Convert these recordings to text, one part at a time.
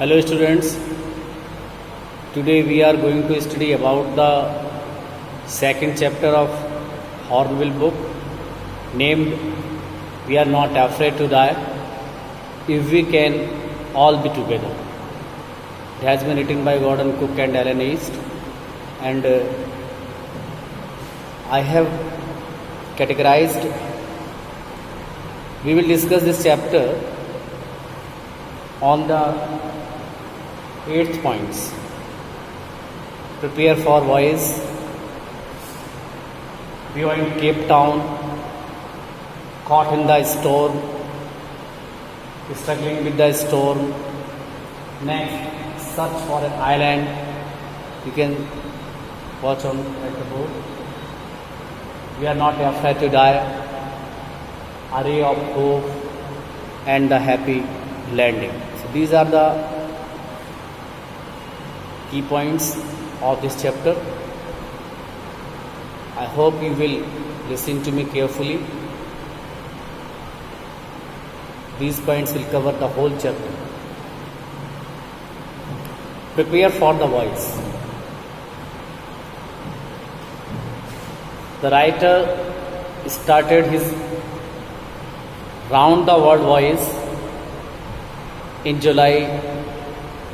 Hello students, today we are going to study about the second chapter of Hornbill book named We Are Not Afraid to Die If We Can All Be Together. It has been written by Gordon Cook and Alan East, and I have categorized. We will discuss this chapter on the 8th points. Prepare for voyage. We are in Cape Town, caught in the storm, struggling with the storm. Next, search for an island. You can watch on at the board. We are not afraid to die. A ray of hope and the happy landing. So these are the key points of this chapter. I hope you will listen to me carefully. These points will cover the whole chapter. Prepare for the voyage. The writer started his round the world voyage in July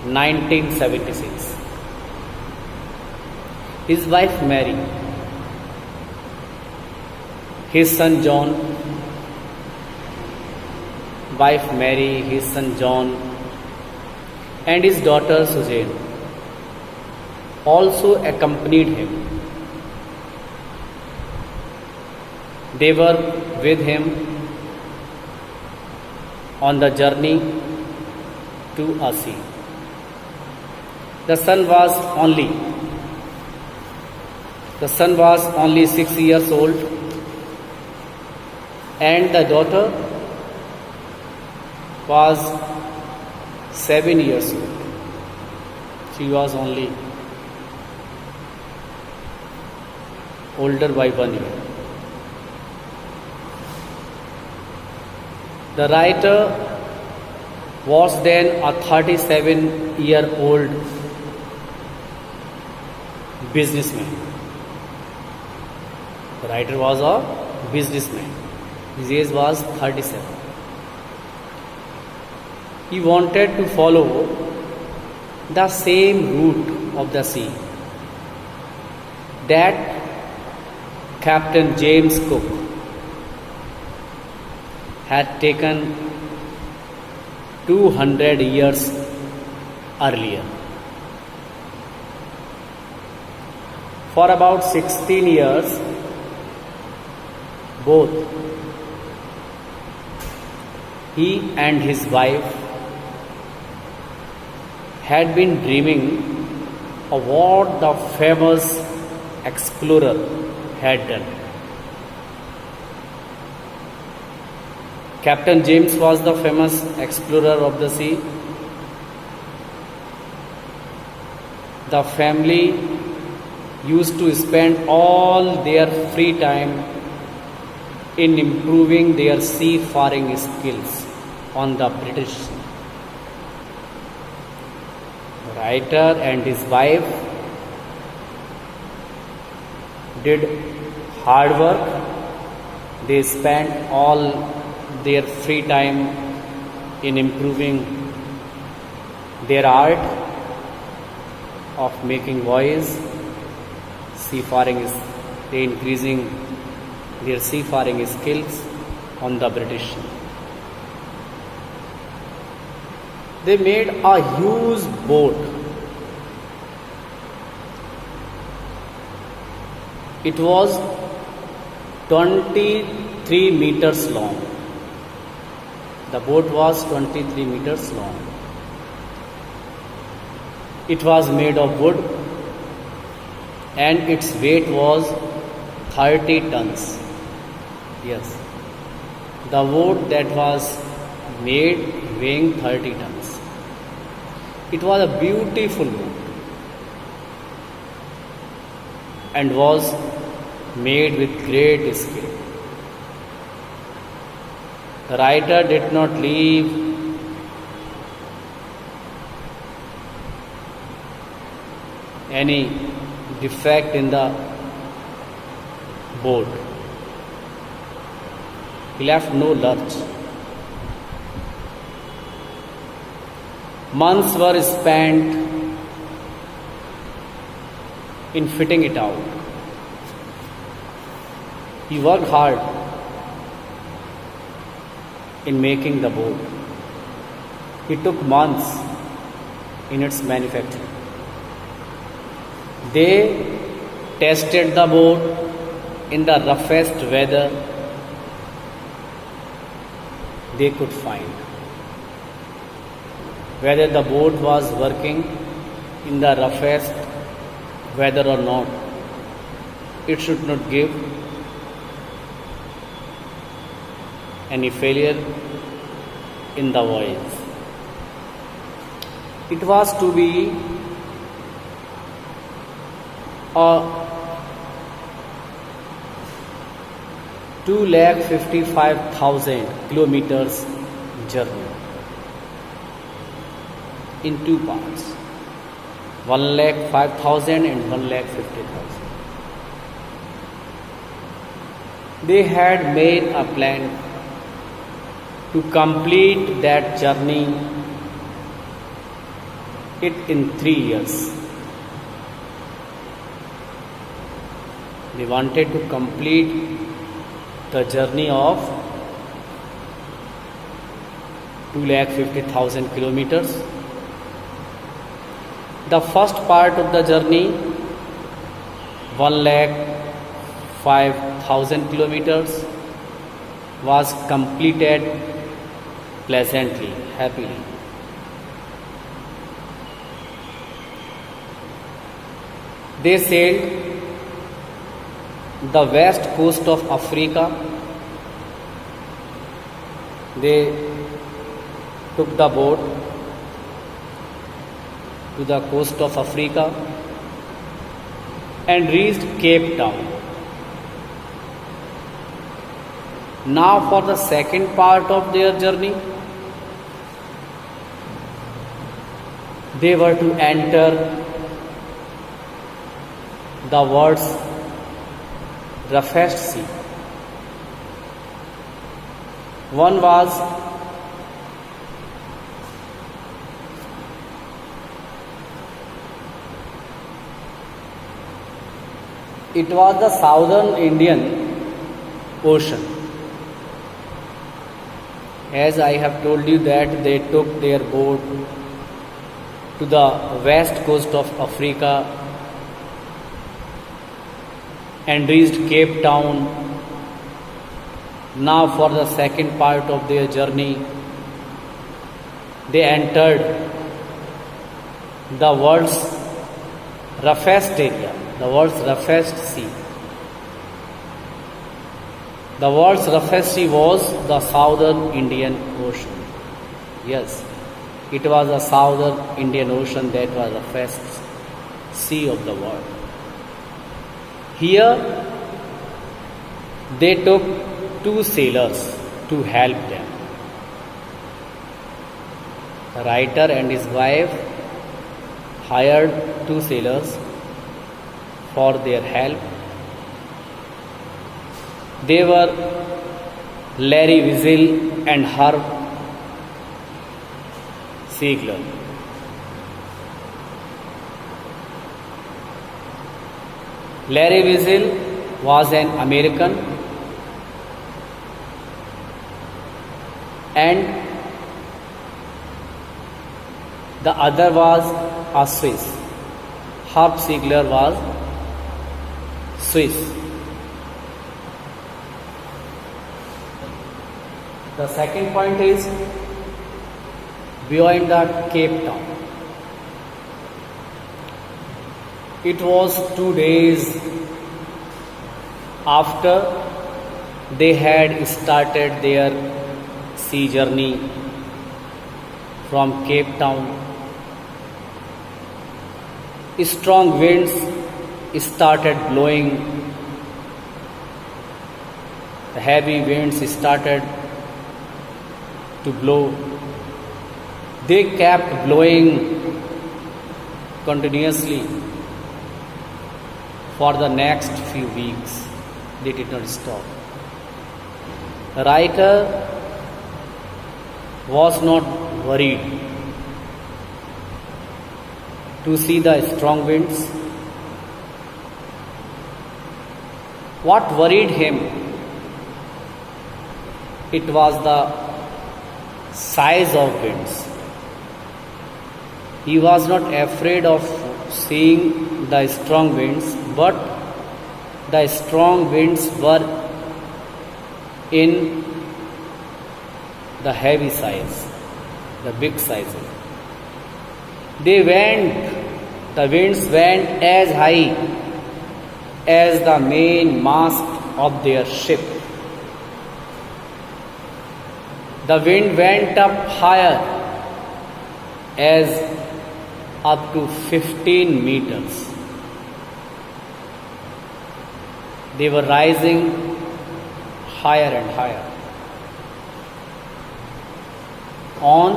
1976. His wife Mary, his son John, his son John, and his daughter Suzanne also accompanied him. They were with him on the journey to a sea. The son was only 6 years old, and the daughter was 7 years old. She was only older by 1 year. The writer was then a 37-year-old businessman. The writer was a businessman. His age was 37. He wanted to follow the same route of the sea that Captain James Cook had taken 200 years earlier. For about 16 years, both he and his wife had been dreaming of what the famous explorer had done. Captain James was the famous explorer of the sea. The family used to spend all their free time in improving their seafaring skills on the British Sea. The writer and his wife did hard work. They spent all their free time in improving their art of making voyage, seafaring, increasing their seafaring skills on the British Sea. They made a huge boat. It was 23 meters long. The boat was 23 meters long. It was made of wood and its weight was 30 tons. Yes, the boat that was made weighing 30 tons. It was a beautiful boat and was made with great skill. The writer did not leave any defect in the boat. He left no lurch. Months were spent in fitting it out. He worked hard in making the boat. It took months in its manufacturing. They tested the boat in the roughest weather they could find. Whether the boat was working in the roughest weather or not, it should not give any failure in the voyage. It was to be a 255,000 kilometers journey in two parts, 105,000 and 150,000. They had made a plan to complete that journey in 3 years. They wanted to complete the journey of 250,000 kilometers. The first part of the journey, 105,000 kilometers, was completed pleasantly, happily. They sailed the west coast of Africa. They took the boat to the coast of Africa and reached Cape Town. Now for the second part of their journey, they were to enter the world's roughest sea. One was the southern Indian Ocean. As I have told you that they took their boat to the west coast of Africa and reached Cape Town. Now for the second part of their journey, they entered the world's roughest area, the world's roughest sea. The world's roughest sea was the southern Indian Ocean. Yes, it was the southern Indian Ocean that was the roughest sea of the world. Here, they took 2 sailors to help them. The writer and his wife hired 2 sailors for their help. They were Larry Weasel and Herb Ziegler. Larry Weasel was an American and the other was a Swiss. Herb Ziegler was Swiss. The second point is beyond the Cape Town. It was 2 days after they had started their sea journey from Cape Town. Strong winds started blowing. The heavy winds started to blow. They kept blowing continuously for the next few weeks. They did not stop. Riker was not worried to see the strong winds. What worried him? It was the size of winds. He was not afraid of seeing the strong winds, but the strong winds were in the heavy size, the big sizes. The winds went as high as the main mast of their ship. The wind went up higher as up to 15 meters. They were rising higher and higher. On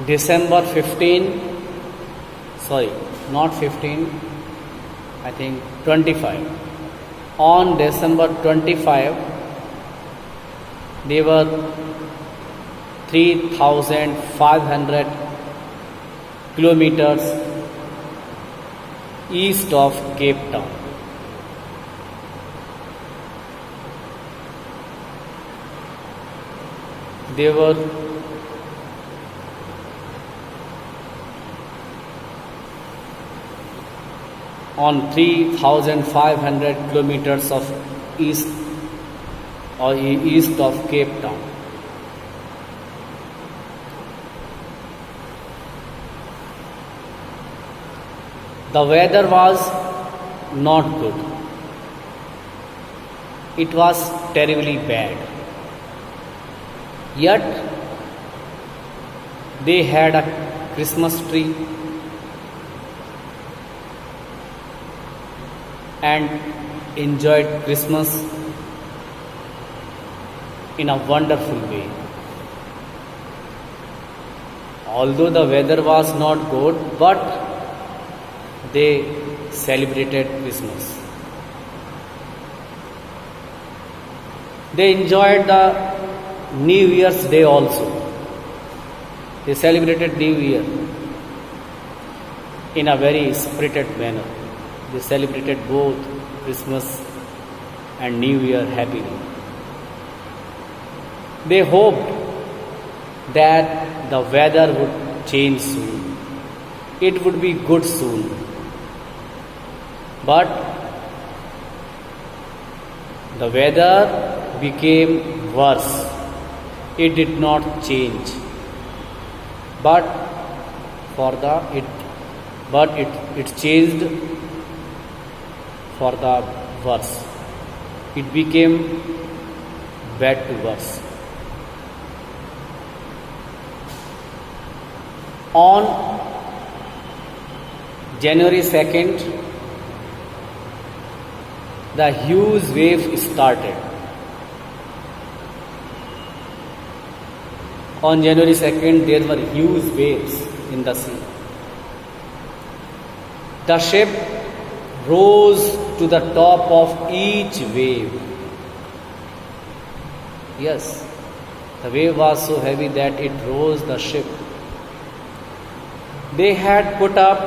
December 15, sorry, not 15, I think 25. On December 25, they were 3,500 kilometers east of Cape Town. They were on 3,500 kilometers of east of Cape Town. The weather was not good. It was terribly bad. Yet they had a Christmas tree and enjoyed Christmas in a wonderful way. Although the weather was not good, but they celebrated Christmas. They enjoyed the New Year's Day also. They celebrated New Year in a very spirited manner. They celebrated both Christmas and New Year happily. They hoped that the weather would change soon. It would be good soon. But the weather became worse. It did not change. But it changed for the worse. It became bad to worse. On January 2nd, the huge wave started. On January 2nd, there were huge waves in the sea. The ship rose to the top of each wave. Yes, the wave was so heavy that it rose the ship. They had put up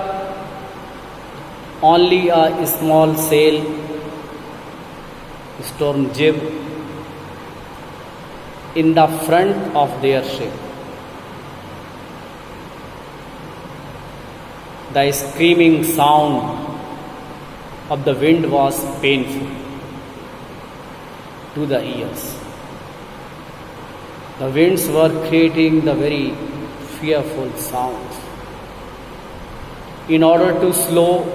only a small sail, storm jib, in the front of their ship. The screaming sound of the wind was painful to the ears. The winds were creating the very fearful sounds. In order to slow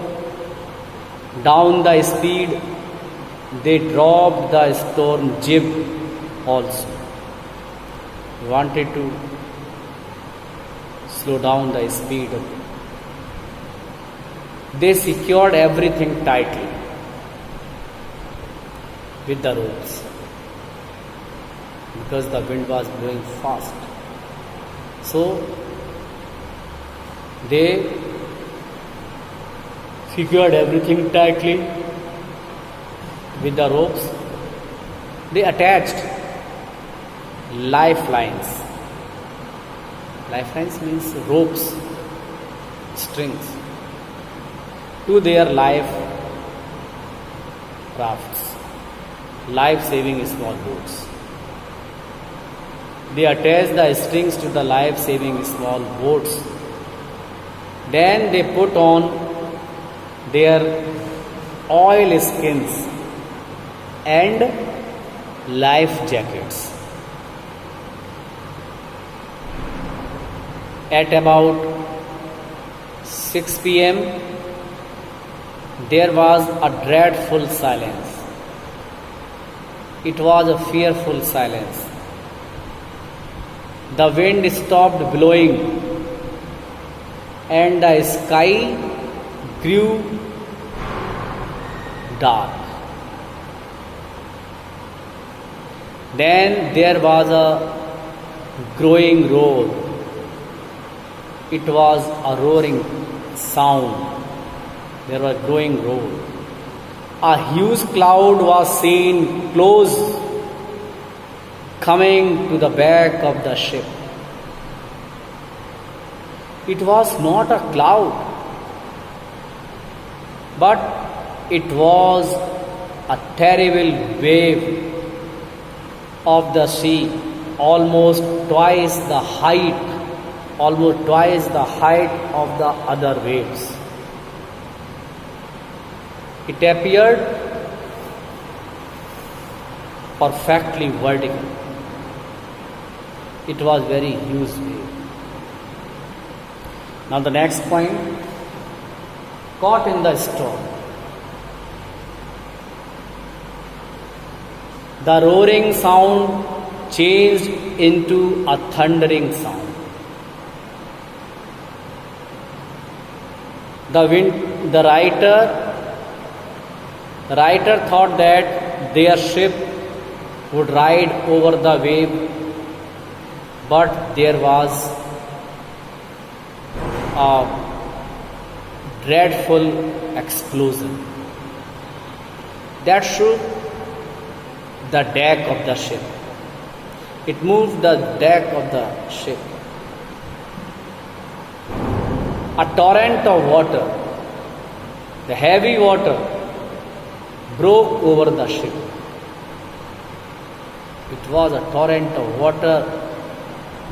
down the speed, they dropped the storm jib also. They wanted to slow down the speed of it. They secured everything tightly with the ropes because the wind was blowing fast. So they secured everything tightly with the ropes. They attached lifelines. Lifelines means ropes, strings, to their life rafts, life-saving small boats. They attached the strings to the life-saving small boats. Then they put on their oil skins and life jackets. At about 6 p.m., there was a dreadful silence. It was a fearful silence. The wind stopped blowing and the sky grew dark. Then there was a growing roar. It was a roaring sound. There was a growing roar. A huge cloud was seen close, coming to the back of the ship. It was not a cloud, but it was a terrible wave of the sea, almost twice the height of the other waves. It appeared perfectly vertical. It was very huge wave. Now the next point, caught in the storm. The roaring sound changed into a thundering sound. The writer thought that their ship would ride over the wave, but there was a dreadful explosion that shook the deck of the ship. It moved the deck of the ship. A torrent of water, the heavy water, broke over the ship. It was a torrent of water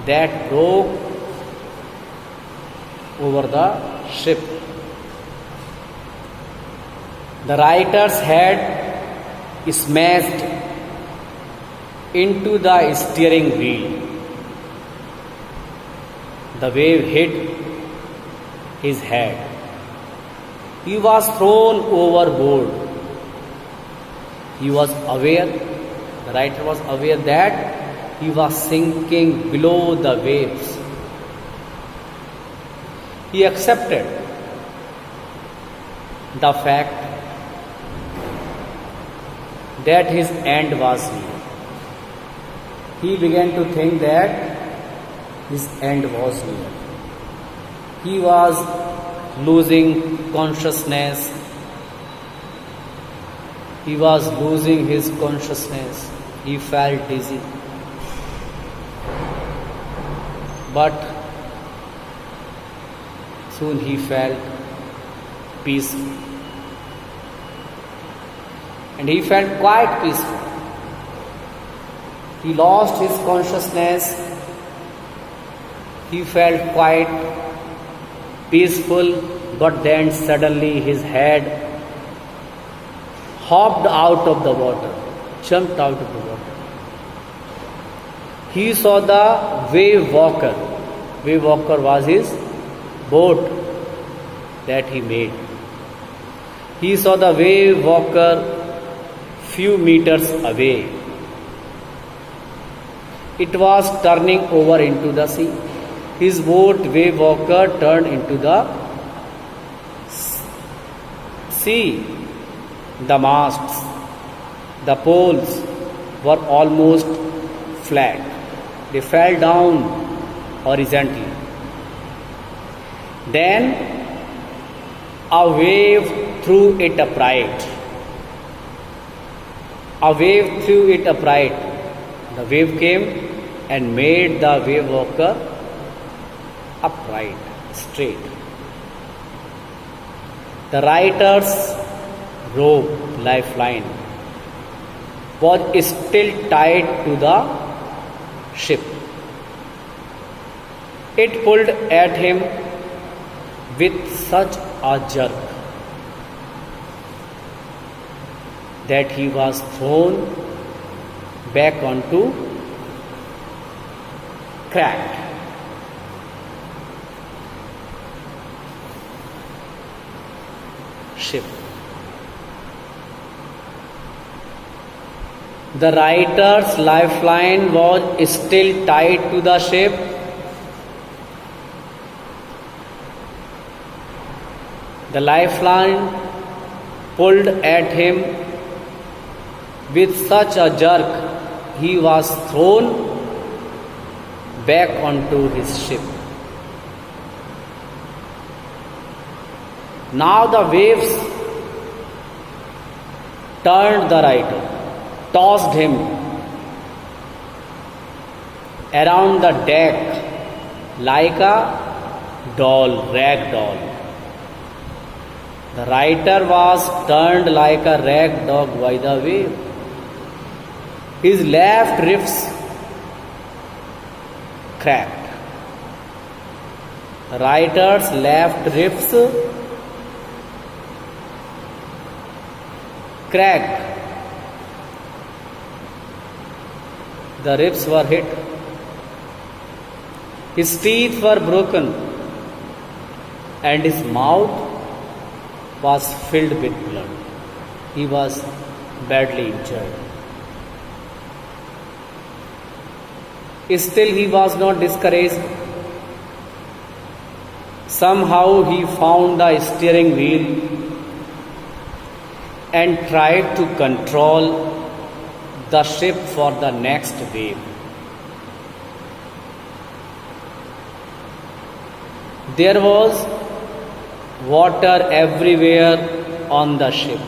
that broke over the ship. The writer's head smashed into the steering wheel. The wave hit his head. He was thrown overboard. He was aware, the writer was aware that he was sinking below the waves. He accepted the fact that his end was near. He began to think that his end was near. He was losing consciousness. He was losing his consciousness. He felt dizzy. But soon he felt peaceful. And he felt quite peaceful. He lost his consciousness. He felt quite peaceful, but then suddenly his head hopped out of the water, jumped out of the water. He saw the wave walker. Wave walker was his boat that he made. He saw the wave walker few meters away. It was turning over into the sea. His boat, wave walker, turned into the sea. The masts, the poles were almost flat. They fell down horizontally. Then A wave threw it upright. A wave threw it upright. The wave came and made the wave walker upright, straight. The writer's rope, lifeline, was still tied to the ship. It pulled at him with such a jerk that he was thrown back onto cracked ship. The writer's lifeline was still tied to the ship. The lifeline pulled at him with such a jerk, he was thrown back onto his ship. Now the waves turned the writer, tossed him around the deck like a doll, rag doll. The writer was turned like a rag dog by the wave. His left ribs cracked. The writer's left ribs cracked. The ribs were hit. His teeth were broken and his mouth was filled with blood. He was badly injured. Still, he was not discouraged. Somehow, he found the steering wheel and tried to control the ship for the next wave. There was water everywhere on the ship.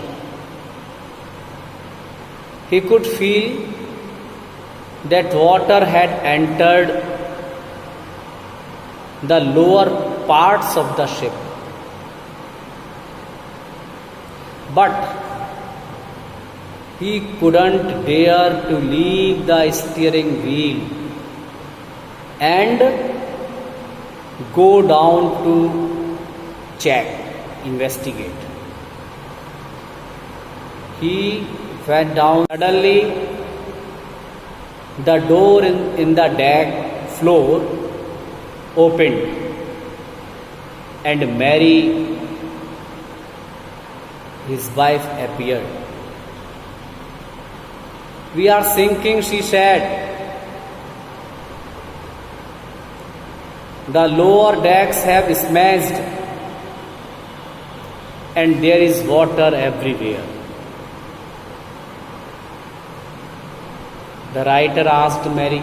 He could feel that water had entered the lower parts of the ship. But he couldn't dare to leave the steering wheel and go down to check, investigate. He went down. Suddenly, the door in the deck floor opened and Mary, his wife, appeared. "We are sinking," she said. "The lower decks have smashed and there is water everywhere." The writer asked Mary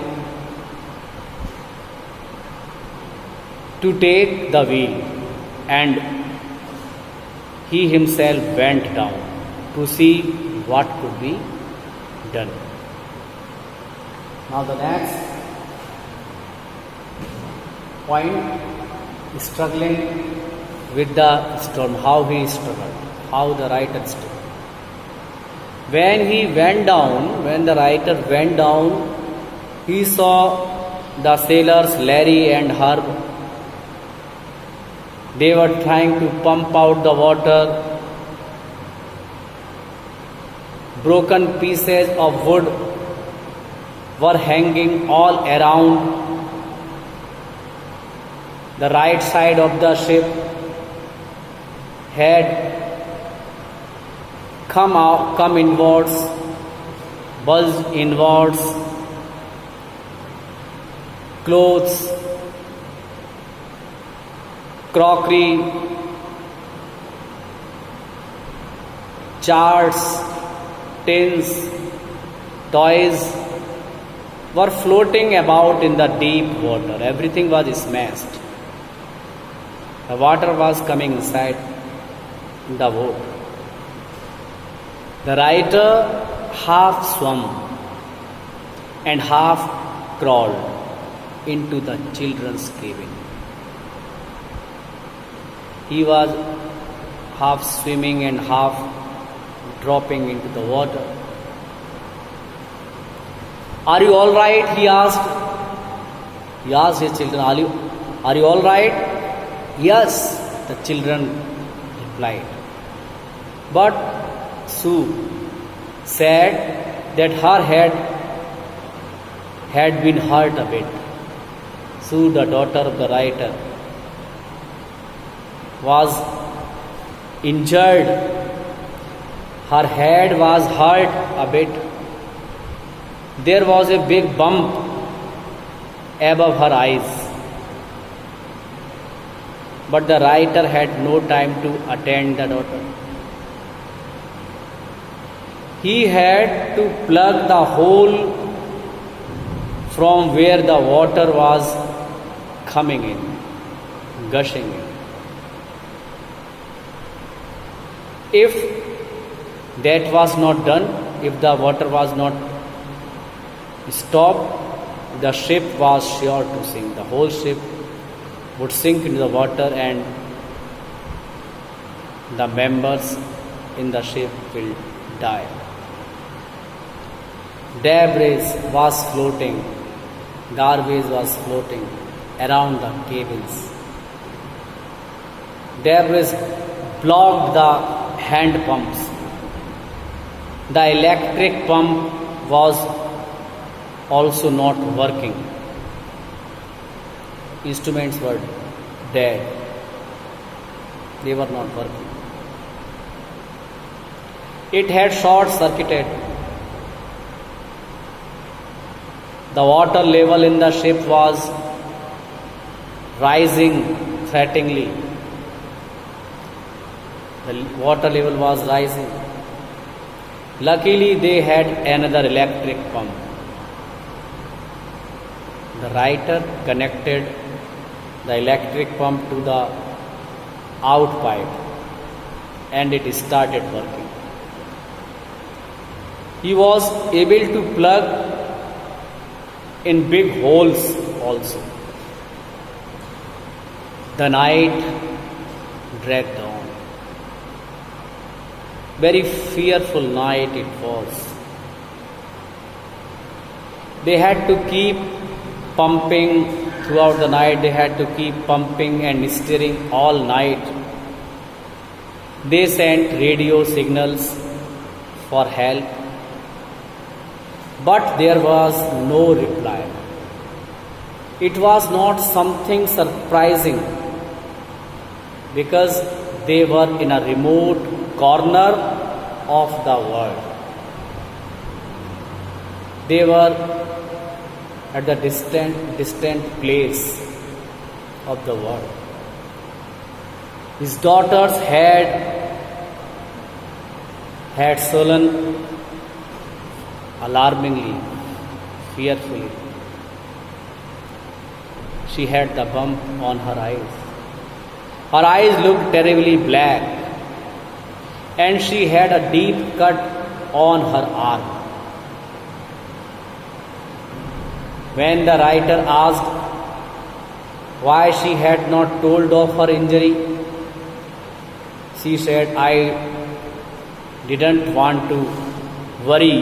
to take the wheel, and he himself went down to see what could be done. Now the next point, struggling with the storm, how he struggled, how the writer struggled. When the writer went down, he saw the sailors Larry and Herb. They were trying to pump out the water. Broken pieces of wood were hanging all around. The right side of the ship had come inwards, buzzed inwards. Clothes, crockery, charts, tins, toys were floating about in the deep water. Everything was smashed. The water was coming inside. the boat. The writer half swam and half crawled into the children's cabin. He was half swimming and half dropping into the water. Are you all right? He asked. He asked his children, are you all right? Yes, the children replied. But Sue said that her head had been hurt a bit. Sue, the daughter of the writer, was injured. Her head was hurt a bit. There was a big bump above her eyes. But the writer had no time to attend the daughter. He had to plug the hole from where the water was coming in, gushing in. If that was not done, if the water was not stopped, the ship was sure to sink. The whole ship would sink into the water and the members in the ship will die. Debris was floating, garbage was floating around the cabins. Debris blocked the hand pumps. The electric pump was also not working. Instruments were dead. They were not working. It had short circuited. The water level in the ship was rising threateningly. The water level was rising. Luckily, they had another electric pump. The writer connected the electric pump to the out pipe and it started working. He was able to plug in big holes also. The night dragged on. Very fearful night it was. They had to keep pumping throughout the night. They had to keep pumping and steering all night. They sent radio signals for help, but there was no reply. It was not something surprising because they were in a remote corner of the world. They were at the distant place of the world. His daughters had sullen alarmingly, fearfully. She had the bump on her eyes. Her eyes looked terribly black, and she had a deep cut on her arm. When the writer asked why she had not told of her injury, she said, "I didn't want to worry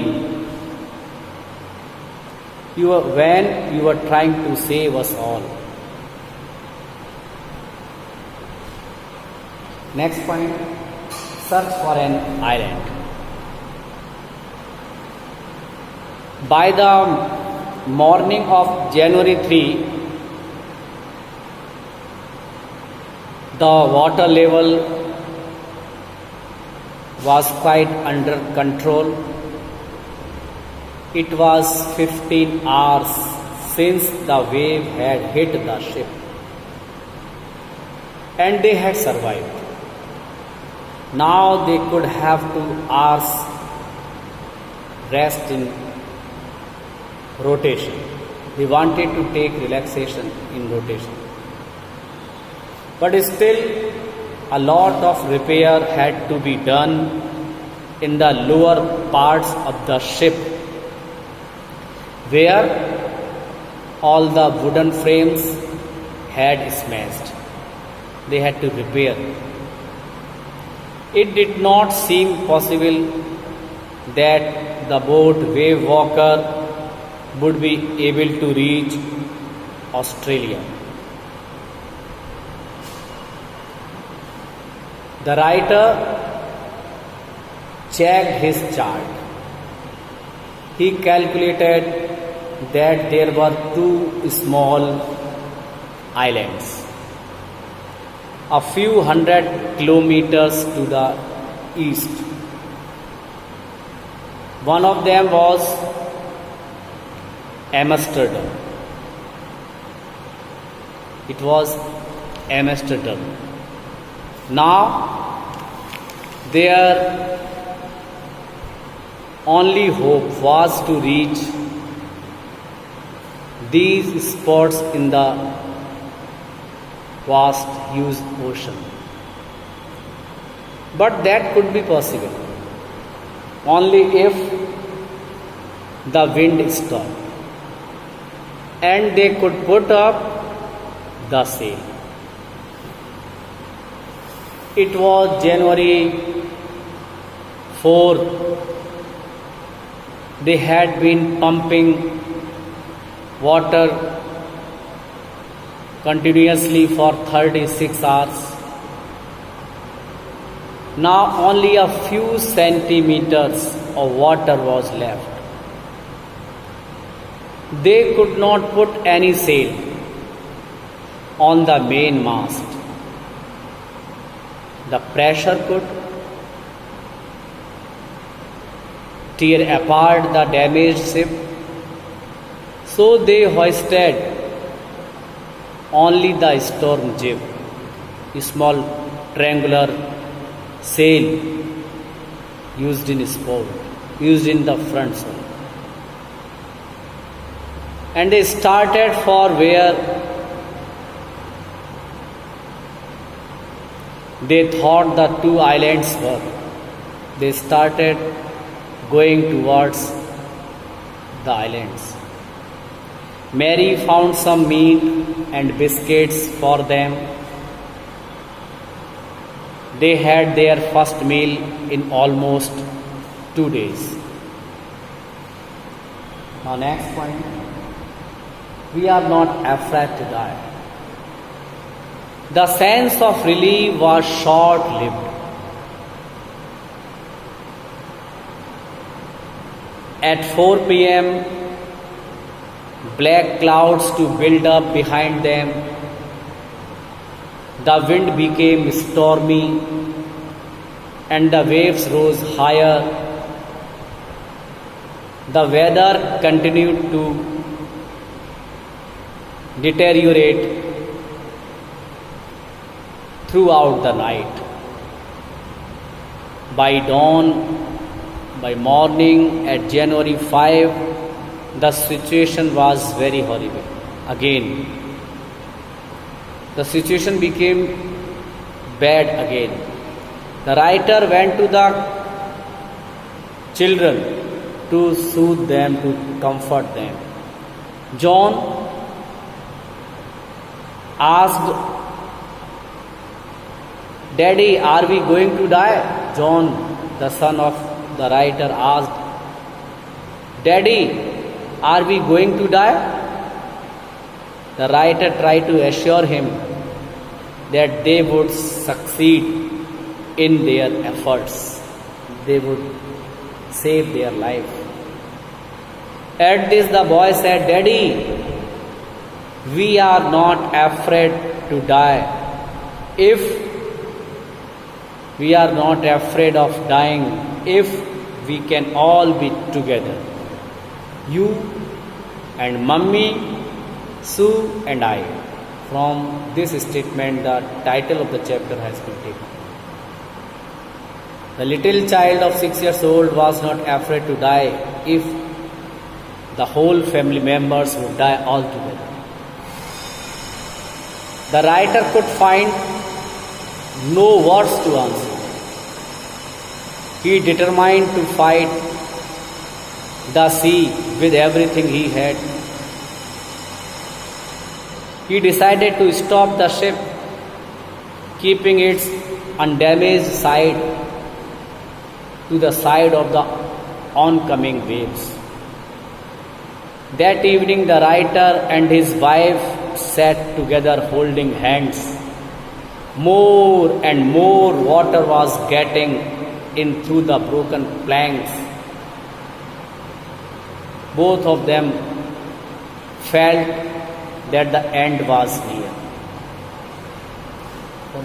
you. When you were trying to save us all." Next point, search for an island. By the morning of January 3, the water level was quite under control. It was 15 hours since the wave had hit the ship, and they had survived. Now they could have 2 hours rest in rotation. They wanted to take relaxation in rotation. But still, a lot of repair had to be done in the lower parts of the ship, where all the wooden frames had smashed. They had to repair. It did not seem possible that the boat Wave Walker would be able to reach Australia. The writer checked his chart. He calculated that there were two small islands, a few hundred kilometers to the east. One of them was Amsterdam. It was Amsterdam. Now, their only hope was to reach these spots in the vast, huge ocean. But that could be possible only if the wind stopped and they could put up the sail. It was January 4. They had been pumping water continuously for 36 hours. Now only a few centimeters of water was left. They could not put any sail on the main mast. The pressure could tear apart the damaged ship, so they hoisted only the storm jib, a small triangular sail used in sport, used in the front side. And they started for where they thought the two islands were. They started going towards the islands. Mary found some meat and biscuits for them. They had their first meal in almost 2 days. Now, next point. We are not afraid to die. The sense of relief was short-lived. At 4 p.m., black clouds to build up behind them. The wind became stormy and the waves rose higher. The weather continued to deteriorate throughout the night. By dawn, by morning at January 5, the situation was very horrible. Again, the situation became bad again. The writer went to the children to soothe them, to comfort them. John asked, "Daddy, are we going to die?" John, the son of the writer, asked, "Daddy, are we going to die?" The writer tried to assure him that they would succeed in their efforts. They would save their life. At this, the boy said, "Daddy, we are not afraid to die. If we are not afraid of dying, if we can all be together, you and Mummy, Sue and I." From this statement, the title of the chapter has been taken. The little child of 6 years old was not afraid to die if the whole family members would die altogether. The writer could find no words to answer. He determined to fight the sea with everything he had. He decided to stop the ship, keeping its undamaged side to the side of the oncoming waves. That evening, the writer and his wife sat together holding hands. More and more water was getting in through the broken planks. Both of them felt that the end was near. The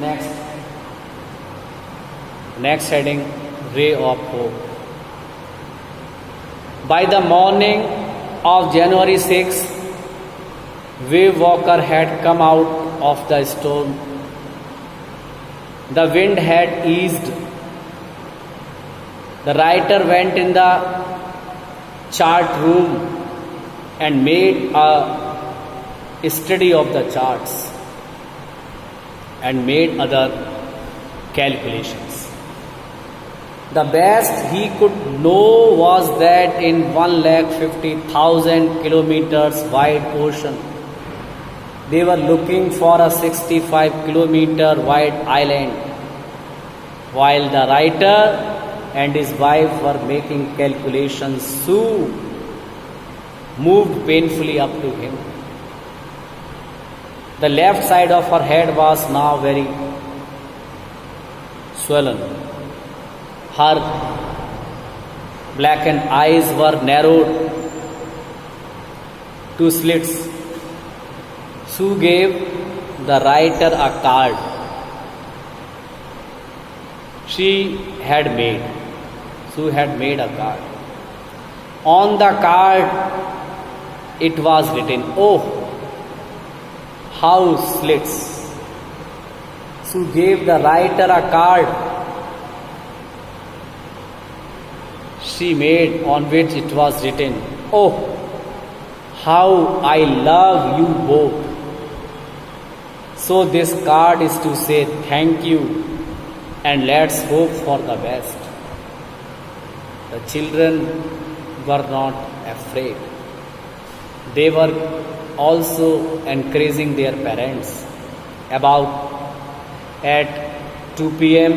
next heading, Ray of Hope. By the morning of January 6, Wave Walker had come out of the storm. The wind had eased. The writer went in the chart room and made a study of the charts and made other calculations. The best he could know was that in 150,000 kilometers wide ocean, they were looking for a 65-kilometer wide island, while the writer and his wife were making calculations. Sue moved painfully up to him. The left side of her head was now very swollen. Her blackened eyes were narrowed to slits. Sue gave the writer a card she had made. Sue had made a card. On the card, it was written, "Oh, how slits." Sue gave the writer a card she made on which it was written, "Oh, how I love you both." So this card is to say thank you and let's hope for the best. The children were not afraid. They were also encouraging their parents. At 2 p.m.,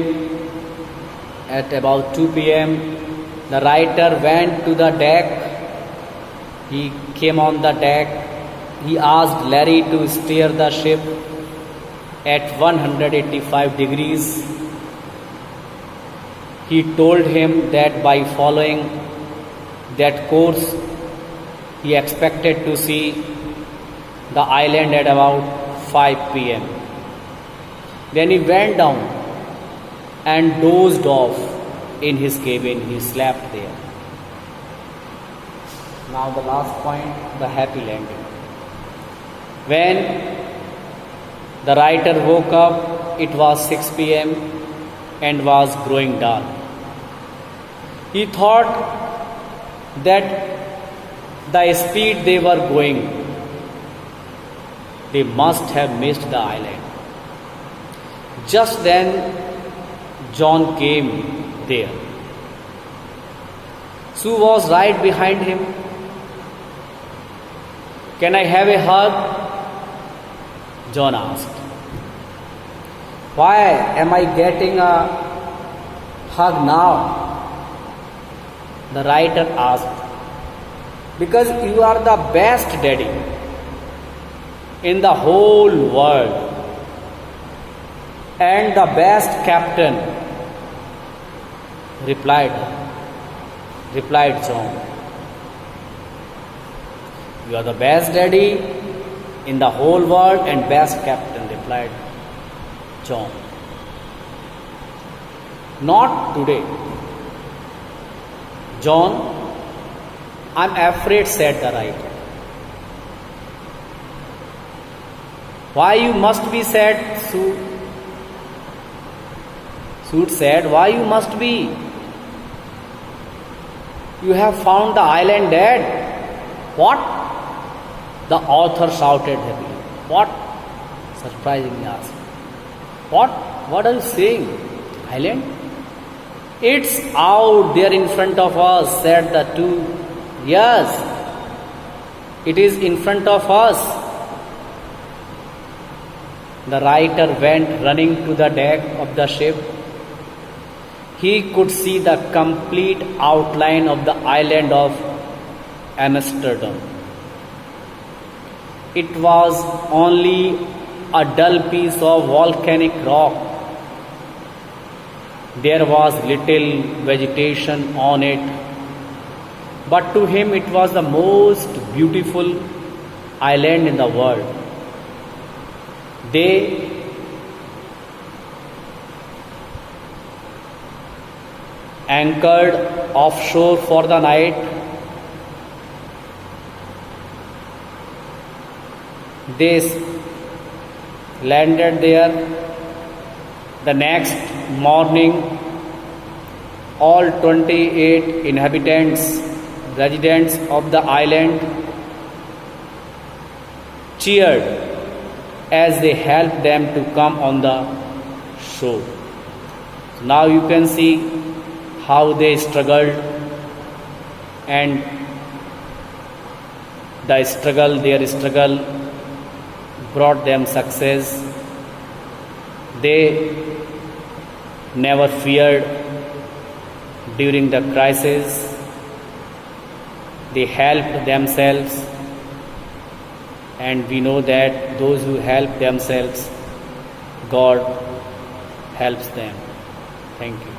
the writer went to the deck. He came on the deck. He asked Larry to steer the ship at 185 degrees. He told him that by following that course, he expected to see the island at about 5 p.m. Then he went down and dozed off in his cabin. He slept there. Now the last point, the happy landing. When the writer woke up, it was 6 p.m. and was growing dark. He thought that the speed they were going, they must have missed the island. Just then, John came there. Sue was right behind him. "Can I have a hug?" John asked. "Why am I getting a hug now?" the writer asked. "Because you are the best daddy in the whole world and the best captain," replied John. "You are the best daddy in the whole world and best captain," replied John. "Not today, John. I'm afraid," said the writer. "Why you must be sad?" Sue said. "Why you must be? You have found the island dead." "What?" the author shouted happily. "What?" surprisingly asked. What are you saying? Island? It's out there in front of us, said the two. Yes, it is in front of us. The writer went running to the deck of the ship. He could see the complete outline of the island of Amsterdam. It was only a dull piece of volcanic rock. There was little vegetation on it, but to him it was the most beautiful island in the world. They anchored offshore for the night. They landed there. The next morning, all 28 residents of the island, cheered as they helped them to come on the shore. Now you can see how they struggled, and their struggle brought them success. They never feared during the crisis. They helped themselves, and we know that those who help themselves, God helps them. Thank you.